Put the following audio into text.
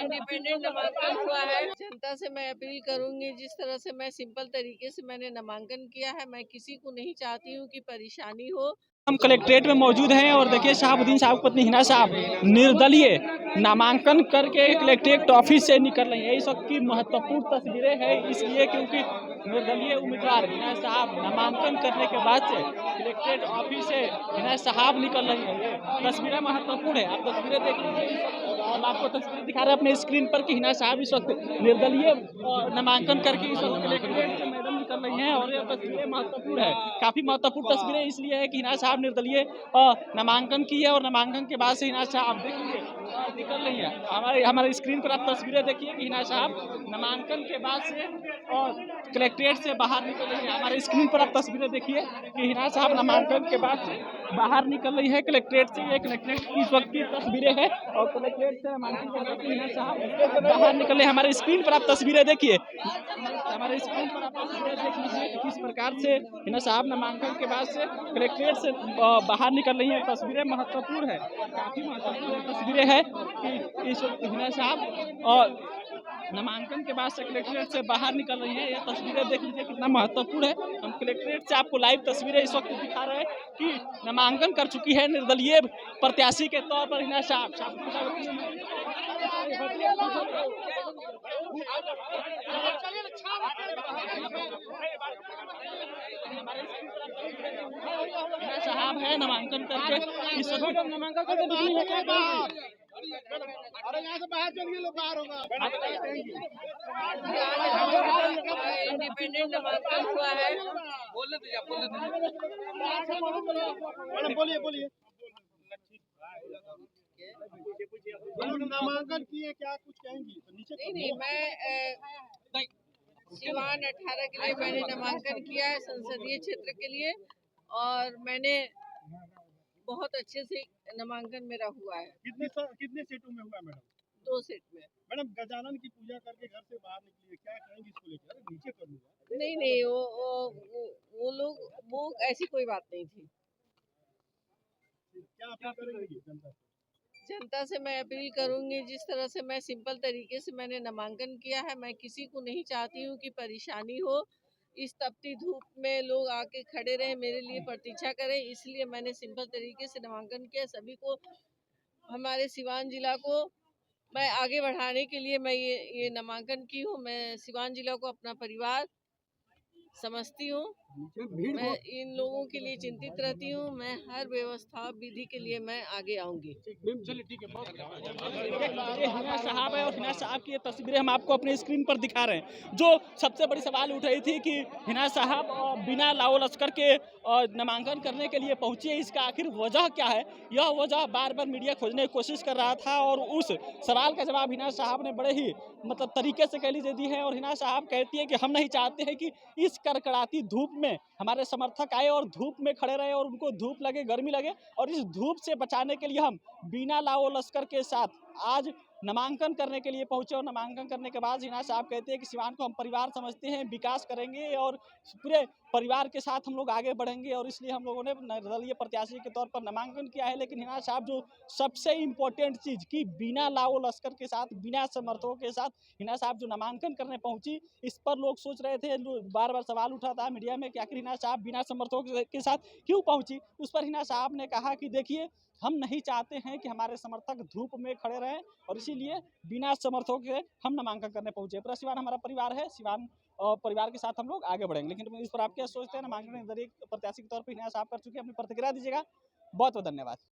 Independent नामांकन हुआ है। जनता से मैं अपील करूंगी, जिस तरह से मैं सिंपल तरीके से मैंने नामांकन किया है, मैं किसी को नहीं चाहती हूँ कि परेशानी हो। हम कलेक्ट्रेट में मौजूद हैं और देखिए शहाबुद्दीन साहब पत्नी हिना साहब निर्दलीय नामांकन करके कलेक्ट्रेट ऑफिस से निकल रही है। इस वक्त की महत्वपूर्ण तस्वीरें हैं, इसलिए क्योंकि निर्दलीय उम्मीदवार हिना साहब नामांकन करने के बाद से कलेक्ट्रेट ऑफिस से हिना साहब निकल रही है। ये तस्वीरें महत्वपूर्ण है, आप तस्वीरें देख लीजिए। हम आपको तस्वीरें दिखा रहे हैं अपने स्क्रीन पर कि हिना साहब इस वक्त निर्दलीय नामांकन करके इस वक्त कलेक्ट्रेट से मैडम निकल रही हैं और ये तस्वीरें महत्वपूर्ण है। काफी महत्वपूर्ण तस्वीरें इसलिए है कि हिना साहब निर्दलीय नामांकन की है और नामांकन के बाद से हिना साहब देखिए निकल रही है। हमारे स्क्रीन पर आप तस्वीरें देखिए कि हिना साहब नामांकन के बाद से और कलेक्ट्रेट से बाहर निकल रही है। हमारे स्क्रीन पर आप तस्वीरें देखिए कि हिना साहब नामांकन के बाद से बाहर निकल रही है कलेक्ट्रेट से। ये कलेक्ट्रेट की इस वक्त की तस्वीरें हैं और कलेक्ट्रेट से नामांकन के बाद हिना साहब बाहर निकल रहे हैं। हमारे स्क्रीन पर आप तस्वीरें देखिए, हमारे स्क्रीन पर आप तस्वीरें देख लीजिए कि किस प्रकार से हिना साहब नामांकन के बाद से कलेक्ट्रेट से बाहर निकल रही है। तस्वीरें महत्वपूर्ण है, काफी महत्वपूर्ण तस्वीरें हैं कि इस वक्त हिना साहब और नामांकन के बाद से कलेक्ट्रेट से बाहर निकल रही है। ये तस्वीरें देख लीजिए कितना महत्वपूर्ण है। हम कलेक्ट्रेट से आपको लाइव तस्वीरें इस वक्त दिखा रहे हैं कि नामांकन कर चुकी है निर्दलीय प्रत्याशी के तौर पर हिना साहब। साहब है नामांकन करके इस वक्त नामांकन करके निकली है। अरे यहाँ से बाहर चलिए, लोग बाहर होगा। इंडिपेंडेंट नामांकन हुआ है। बोलिए बोलिए। नामांकन किए, क्या कुछ कहेंगी? तो नीचे नहीं, मैं सिवान 18 के लिए मैंने नामांकन किया है, संसदीय क्षेत्र के लिए, और मैंने बहुत अच्छे से नामांकन मेरा हुआ है। कितने सीटों में हुआ मैडम? 2 सीट में। मैडम गजानन की पूजा करके घर से बाहर निकली है, क्या कहेंगी इसको लेकर? नीचे कर लूंगा। नहीं, वो लोग, वो ऐसी कोई बात नहीं थी। क्या अपील करेंगी जनता से? जनता से मैं अपील करूंगी, जिस तरह से मैं सिंपल तरीके से मैंने नामांकन किया है, मैं किसी को नहीं चाहती हूँ कि परेशानी हो। इस तपती धूप में लोग आके खड़े रहे, मेरे लिए प्रतीक्षा करें, इसलिए मैंने सिंपल तरीके से नामांकन किया। सभी को, हमारे सिवान जिला को मैं आगे बढ़ाने के लिए मैं ये नामांकन की हूँ। मैं सिवान जिला को अपना परिवार समझती हूँ। मैं इन लोगों के लिए चिंतित रहती हूँ। मैं हर व्यवस्था विधि के लिए मैं आगे आऊंगी। चलिए ठीक है। हिना साहब है और हिना साहब की ये तस्वीरें हम आपको अपने स्क्रीन पर दिखा रहे हैं। जो सबसे बड़ी सवाल उठ रही थी कि हिना साहब बिना लाओ लश्कर के नामांकन करने के लिए पहुंची है, इसका आखिर वजह क्या है? यह वजह बार बार मीडिया खोजने की कोशिश कर रहा था और उस सवाल का जवाब हिना साहब ने बड़े ही तरीके से कह लीजिए दी है। और हिना साहब कहती है कि हम नहीं चाहते हैं कि इस कड़कड़ाती धूप में हमारे समर्थक आए और धूप में खड़े रहे और उनको धूप लगे, गर्मी लगे, और इस धूप से बचाने के लिए हम बिना लाओ लश्कर के साथ आज नामांकन करने के लिए पहुंचे। और नामांकन करने के बाद हिना साहब कहते हैं कि सिवान को हम परिवार समझते हैं, विकास करेंगे और पूरे परिवार के साथ हम लोग आगे बढ़ेंगे, और इसलिए हम लोगों ने निर्दलीय प्रत्याशी के तौर पर नामांकन किया है। लेकिन हिना साहब जो सबसे इम्पोर्टेंट चीज कि बिना लाओ लश्कर के साथ, बिना समर्थकों के साथ हिना साहब जो नामांकन करने पहुंची, इस पर लोग सोच रहे थे, बार बार सवाल उठा था मीडिया में कि आखिर हिना साहब बिना समर्थकों के साथ क्यों पहुंची। उस पर हिना साहब ने कहा कि देखिए, हम नहीं चाहते हैं कि हमारे समर्थक धूप में खड़े रहें और इसीलिए बिना समर्थकों के हम नामांकन करने पहुंचे। पूरा सिवान हमारा परिवार है, सिवान परिवार के साथ हम लोग आगे बढ़ेंगे। लेकिन इस पर आप क्या सोचते हैं? नामांकन प्रत्याशी के तौर पर हिना साहब कर चुके हैं, अपनी प्रतिक्रिया दीजिएगा। बहुत बहुत धन्यवाद।